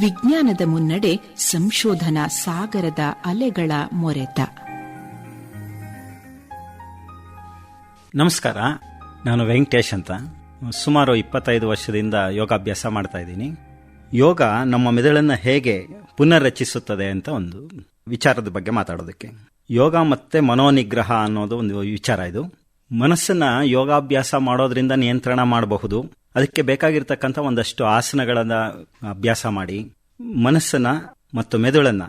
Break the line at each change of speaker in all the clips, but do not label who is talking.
ವಿಜ್ಞಾನದ ಮುನ್ನಡೆ ಸಂಶೋಧನಾ ಸಾಗರದ ಅಲೆಗಳ ಮೊರೆತ.
ನಮಸ್ಕಾರ, ನಾನು ವೆಂಕಟೇಶ್ ಅಂತ. ಸುಮಾರು 25 ವರ್ಷದಿಂದ ಯೋಗಾಭ್ಯಾಸ ಮಾಡ್ತಾ ಇದ್ದೀನಿ. ಯೋಗ ನಮ್ಮ ಮೆದುಳನ್ನು ಹೇಗೆ ಪುನರ್ರಚಿಸುತ್ತದೆ ಅಂತ ಒಂದು ವಿಚಾರದ ಬಗ್ಗೆ ಮಾತಾಡೋದಕ್ಕೆ. ಯೋಗ ಮತ್ತೆ ಮನೋನಿಗ್ರಹ ಅನ್ನೋದು ಒಂದು ವಿಚಾರ. ಇದು ಮನಸ್ಸನ್ನ ಯೋಗಾಭ್ಯಾಸ ಮಾಡೋದ್ರಿಂದ ನಿಯಂತ್ರಣ ಮಾಡಬಹುದು. ಅದಕ್ಕೆ ಬೇಕಾಗಿರ್ತಕ್ಕಂಥ ಒಂದಷ್ಟು ಆಸನಗಳನ್ನ ಅಭ್ಯಾಸ ಮಾಡಿ ಮನಸ್ಸನ್ನ ಮತ್ತು ಮೆದುಳನ್ನ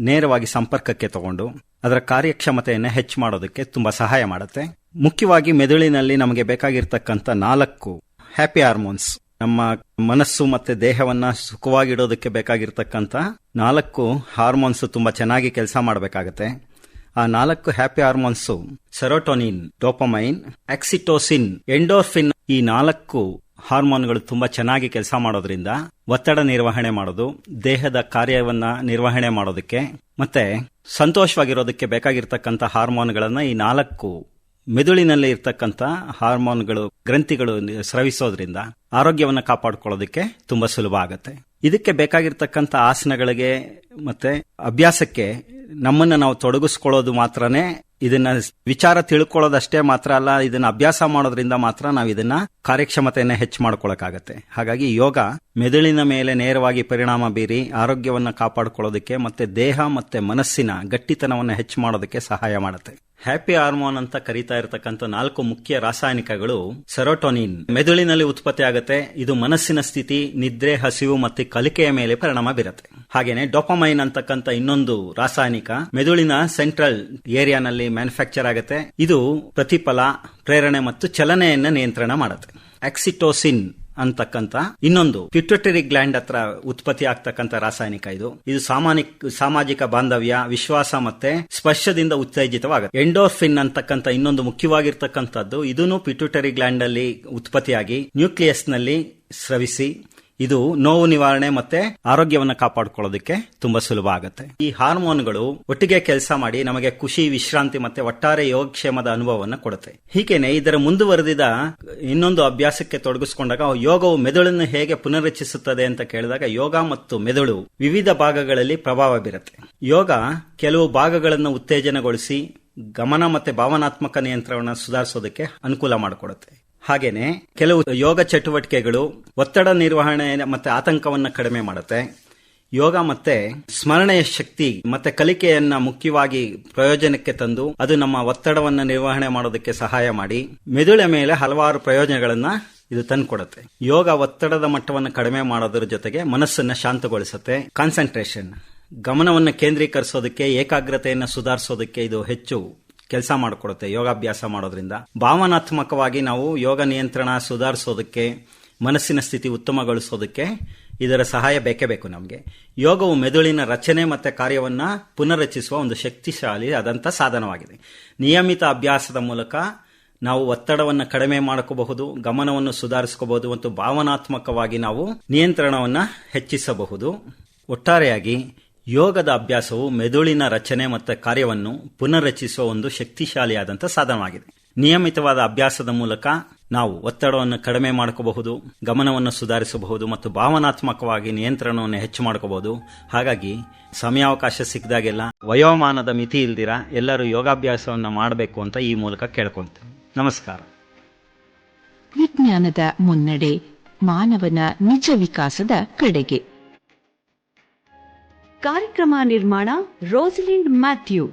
ನೇರವಾಗಿ ಸಂಪರ್ಕಕ್ಕೆ ತಗೊಂಡು ಅದರ ಕಾರ್ಯಕ್ಷಮತೆಯನ್ನು ಹೆಚ್ಚು ಮಾಡೋದಕ್ಕೆ ತುಂಬಾ ಸಹಾಯ ಮಾಡುತ್ತೆ. ಮುಖ್ಯವಾಗಿ ಮೆದುಳಿನಲ್ಲಿ ನಮಗೆ ಬೇಕಾಗಿರ್ತಕ್ಕಂಥ 4 ಹ್ಯಾಪಿ ಹಾರ್ಮೋನ್ಸ್, ನಮ್ಮ ಮನಸ್ಸು ಮತ್ತೆ ದೇಹವನ್ನ ಸುಖವಾಗಿಡೋದಕ್ಕೆ ಬೇಕಾಗಿರ್ತಕ್ಕಂಥ 4 ಹಾರ್ಮೋನ್ಸ್ ತುಂಬಾ ಚೆನ್ನಾಗಿ ಕೆಲಸ ಮಾಡಬೇಕಾಗತ್ತೆ. ಆ 4 happy hormones serotonin, dopamine, oxytocin, endorphin, ಈ 4 ಹಾರ್ಮೋನ್ಗಳು ತುಂಬಾ ಚೆನ್ನಾಗಿ ಕೆಲಸ ಮಾಡೋದ್ರಿಂದ ಒತ್ತಡ ನಿರ್ವಹಣೆ ಮಾಡೋದು, ದೇಹದ ಕಾರ್ಯವನ್ನ ನಿರ್ವಹಣೆ ಮಾಡೋದಕ್ಕೆ ಮತ್ತೆ ಸಂತೋಷವಾಗಿರೋದಕ್ಕೆ ಬೇಕಾಗಿರ್ತಕ್ಕಂಥ ಹಾರ್ಮೋನ್ಗಳನ್ನ ಈ 4 ಮೆದುಳಿನಲ್ಲಿ ಇರ್ತಕ್ಕಂಥ ಹಾರ್ಮೋನ್ಗಳು, ಗ್ರಂಥಿಗಳು ಸ್ರವಿಸೋದ್ರಿಂದ ಆರೋಗ್ಯವನ್ನು ಕಾಪಾಡಿಕೊಳ್ಳೋದಕ್ಕೆ ತುಂಬಾ ಸುಲಭ ಆಗತ್ತೆ. ಇದಕ್ಕೆ ಬೇಕಾಗಿರ್ತಕ್ಕಂಥ ಆಸನಗಳಿಗೆ ಮತ್ತೆ ಅಭ್ಯಾಸಕ್ಕೆ ನಮ್ಮನ್ನ ನಾವು ತೊಡಗಿಸ್ಕೊಳ್ಳೋದು ಮಾತ್ರನೇ, ಇದನ್ನ ವಿಚಾರ ತಿಳ್ಕೊಳ್ಳೋದಷ್ಟೇ ಮಾತ್ರ ಅಲ್ಲ, ಇದನ್ನ ಅಭ್ಯಾಸ ಮಾಡೋದ್ರಿಂದ ಮಾತ್ರ ನಾವು ಇದನ್ನ ಕಾರ್ಯಕ್ಷಮತೆಯನ್ನ ಹೆಚ್ಚು ಮಾಡ್ಕೊಳಕ್ಕಾಗತ್ತೆ. ಹಾಗಾಗಿ ಯೋಗ ಮೆದುಳಿನ ಮೇಲೆ ನೇರವಾಗಿ ಪರಿಣಾಮ ಬೀರಿ ಆರೋಗ್ಯವನ್ನ ಕಾಪಾಡಿಕೊಳ್ಳೋದಕ್ಕೆ ಮತ್ತೆ ದೇಹ ಮತ್ತೆ ಮನಸ್ಸಿನ ಗಟ್ಟಿತನವನ್ನು ಹೆಚ್ಚು ಮಾಡೋದಕ್ಕೆ ಸಹಾಯ ಮಾಡುತ್ತೆ. ಹ್ಯಾಪಿ ಹಾರ್ಮೋನ್ ಅಂತ ಕರೀತಾ ಇರತಕ್ಕಂಥ 4 ಮುಖ್ಯ ರಾಸಾಯನಿಕಗಳು ಸೆರೋಟೋನಿನ್ ಮೆದುಳಿನಲ್ಲಿ ಉತ್ಪತ್ತಿ ಆಗುತ್ತೆ. ಇದು ಮನಸ್ಸಿನ ಸ್ಥಿತಿ, ನಿದ್ರೆ, ಹಸಿವು ಮತ್ತೆ ಕಲಿಕೆಯ ಮೇಲೆ ಪರಿಣಾಮ ಬೀರುತ್ತೆ. ಹಾಗೇನೆ ಡೋಪಮೈನ್ ಅಂತಕ್ಕಂಥ ಇನ್ನೊಂದು ರಾಸಾಯನಿಕ ಮೆದುಳಿನ ಸೆಂಟ್ರಲ್ ಏರಿಯಾನಲ್ಲಿ ಮ್ಯಾನುಫ್ಯಾಕ್ಚರ್ ಆಗುತ್ತೆ. ಇದು ಪ್ರತಿಫಲ, ಪ್ರೇರಣೆ ಮತ್ತು ಚಲನೆಯನ್ನ ನಿಯಂತ್ರಣ ಮಾಡುತ್ತೆ. ಆಕ್ಸಿಟೋಸಿನ್ ಅಂತಕ್ಕಂಥ ಇನ್ನೊಂದು ಪಿಟ್ಯುಟರಿ ಗ್ಲ್ಯಾಂಡ್ ಹತ್ರ ಉತ್ಪತ್ತಿ ಆಗ್ತಕ್ಕಂಥ ರಾಸಾಯನಿಕ. ಇದು ಸಾಮಾಜಿಕ ಬಾಂಧವ್ಯ, ವಿಶ್ವಾಸ ಮತ್ತೆ ಸ್ಪರ್ಶದಿಂದ ಉತ್ತೇಜಿತವಾಗುತ್ತೆ. ಎಂಡೋರ್ಫಿನ್ ಅಂತಕ್ಕಂಥ ಇನ್ನೊಂದು ಮುಖ್ಯವಾಗಿರ್ತಕ್ಕಂಥದ್ದು, ಇದನ್ನು ಪಿಟ್ಯುಟರಿ ಗ್ಲ್ಯಾಂಡ್ ಅಲ್ಲಿ ಉತ್ಪತ್ತಿಯಾಗಿ ನ್ಯೂಕ್ಲಿಯಸ್ ನಲ್ಲಿ ಸ್ರವಿಸಿ ಇದು ನೋವು ನಿವಾರಣೆ ಮತ್ತೆ ಆರೋಗ್ಯವನ್ನು ಕಾಪಾಡಿಕೊಳ್ಳೋದಕ್ಕೆ ತುಂಬಾ ಸುಲಭ ಆಗುತ್ತೆ. ಈ ಹಾರ್ಮೋನ್ಗಳು ಒಟ್ಟಿಗೆ ಕೆಲಸ ಮಾಡಿ ನಮಗೆ ಖುಷಿ, ವಿಶ್ರಾಂತಿ ಮತ್ತೆ ಒಟ್ಟಾರೆ ಯೋಗಕ್ಷೇಮದ ಅನುಭವವನ್ನು ಕೊಡುತ್ತೆ. ಹೀಗೇನೆ ಇದರ ಮುಂದುವರೆದಿದ ಇನ್ನೊಂದು ಅಭ್ಯಾಸಕ್ಕೆ ತೊಡಗಿಸಿಕೊಂಡಾಗ ಯೋಗವು ಮೆದುಳನ್ನು ಹೇಗೆ ಪುನರ್ರಚಿಸುತ್ತದೆ ಅಂತ ಕೇಳಿದಾಗ, ಯೋಗ ಮತ್ತು ಮೆದುಳು ವಿವಿಧ ಭಾಗಗಳಲ್ಲಿ ಪ್ರಭಾವ ಬೀರುತ್ತೆ. ಯೋಗ ಕೆಲವು ಭಾಗಗಳನ್ನು ಉತ್ತೇಜನಗೊಳಿಸಿ ಗಮನ ಮತ್ತೆ ಭಾವನಾತ್ಮಕ ನಿಯಂತ್ರಣವನ್ನು ಸುಧಾರಿಸೋದಕ್ಕೆ ಅನುಕೂಲ ಮಾಡಿಕೊಡುತ್ತೆ. ಹಾಗೇನೆ ಕೆಲವು ಯೋಗ ಚಟುವಟಿಕೆಗಳು ಒತ್ತಡ ನಿರ್ವಹಣೆ ಮತ್ತೆ ಆತಂಕವನ್ನ ಕಡಿಮೆ ಮಾಡುತ್ತೆ. ಯೋಗ ಮತ್ತೆ ಸ್ಮರಣೆಯ ಶಕ್ತಿ ಮತ್ತೆ ಕಲಿಕೆಯನ್ನ ಮುಖ್ಯವಾಗಿ ಪ್ರಯೋಜನಕ್ಕೆ ತಂದು ಅದು ನಮ್ಮ ಒತ್ತಡವನ್ನ ನಿರ್ವಹಣೆ ಮಾಡೋದಕ್ಕೆ ಸಹಾಯ ಮಾಡಿ ಮೆದುಳ ಮೇಲೆ ಹಲವಾರು ಪ್ರಯೋಜನಗಳನ್ನ ಇದು ತಂದುಕೊಡುತ್ತೆ. ಯೋಗ ಒತ್ತಡದ ಮಟ್ಟವನ್ನು ಕಡಿಮೆ ಮಾಡೋದ್ರ ಜೊತೆಗೆ ಮನಸ್ಸನ್ನ ಶಾಂತಗೊಳಿಸುತ್ತೆ. ಕಾನ್ಸಂಟ್ರೇಷನ್, ಗಮನವನ್ನು ಕೇಂದ್ರೀಕರಿಸೋದಕ್ಕೆ, ಏಕಾಗ್ರತೆಯನ್ನು ಸುಧಾರಿಸೋದಕ್ಕೆ ಇದು ಹೆಚ್ಚು ಕೆಲಸ ಮಾಡಿಕೊಡುತ್ತೆ. ಯೋಗಾಭ್ಯಾಸ ಮಾಡೋದ್ರಿಂದ ಭಾವನಾತ್ಮಕವಾಗಿ ನಾವು ಯೋಗ ನಿಯಂತ್ರಣ ಸುಧಾರಿಸೋದಕ್ಕೆ, ಮನಸ್ಸಿನ ಸ್ಥಿತಿ ಉತ್ತಮಗೊಳಿಸೋದಕ್ಕೆ ಇದರ ಸಹಾಯ ಬೇಕೇ ಬೇಕು ನಮಗೆ. ಯೋಗವು ಮೆದುಳಿನ ರಚನೆ ಮತ್ತೆ ಕಾರ್ಯವನ್ನ ಪುನರ್ರಚಿಸುವ ಒಂದು ಶಕ್ತಿಶಾಲಿ ಆದಂಥ ಸಾಧನವಾಗಿದೆ. ನಿಯಮಿತ ಅಭ್ಯಾಸದ ಮೂಲಕ ನಾವು ಒತ್ತಡವನ್ನು ಕಡಿಮೆ ಮಾಡ್ಕೋಬಹುದು, ಗಮನವನ್ನು ಸುಧಾರಿಸ್ಕೋಬಹುದು ಮತ್ತು ಭಾವನಾತ್ಮಕವಾಗಿ ನಾವು ನಿಯಂತ್ರಣವನ್ನ ಹೆಚ್ಚಿಸಬಹುದು. ಒಟ್ಟಾರೆಯಾಗಿ ಯೋಗದ ಅಭ್ಯಾಸವು ಮೆದುಳಿನ ರಚನೆ ಮತ್ತು ಕಾರ್ಯವನ್ನು ಪುನರ್ರಚಿಸುವ ಒಂದು ಶಕ್ತಿಶಾಲಿಯಾದಂಥ ಸಾಧನವಾಗಿದೆ. ನಿಯಮಿತವಾದ ಅಭ್ಯಾಸದ ಮೂಲಕ ನಾವು ಒತ್ತಡವನ್ನು ಕಡಿಮೆ ಮಾಡ್ಕೋಬಹುದು, ಗಮನವನ್ನು ಸುಧಾರಿಸಬಹುದು ಮತ್ತು ಭಾವನಾತ್ಮಕವಾಗಿ ನಿಯಂತ್ರಣವನ್ನು ಹೆಚ್ಚು ಮಾಡ್ಕೋಬಹುದು. ಹಾಗಾಗಿ ಸಮಯಾವಕಾಶ ಸಿಕ್ಕಿದಾಗೆಲ್ಲ ವಯೋಮಾನದ ಮಿತಿ ಇಲ್ದಿರ ಎಲ್ಲರೂ ಯೋಗಾಭ್ಯಾಸವನ್ನು ಮಾಡಬೇಕು ಅಂತ ಈ ಮೂಲಕ ಕೇಳ್ಕೊಂತೀವಿ. ನಮಸ್ಕಾರ.
ವಿಜ್ಞಾನದ ಮುನ್ನಡೆ ಮಾನವನ ನಿಜ ವಿಕಾಸದ ಕಡೆಗೆ.
ಕಾರ್ಯಕ್ರಮ ನಿರ್ಮಾಣ ರೋಸಲಿಂಡ್ ಮ್ಯಾಥ್ಯೂ.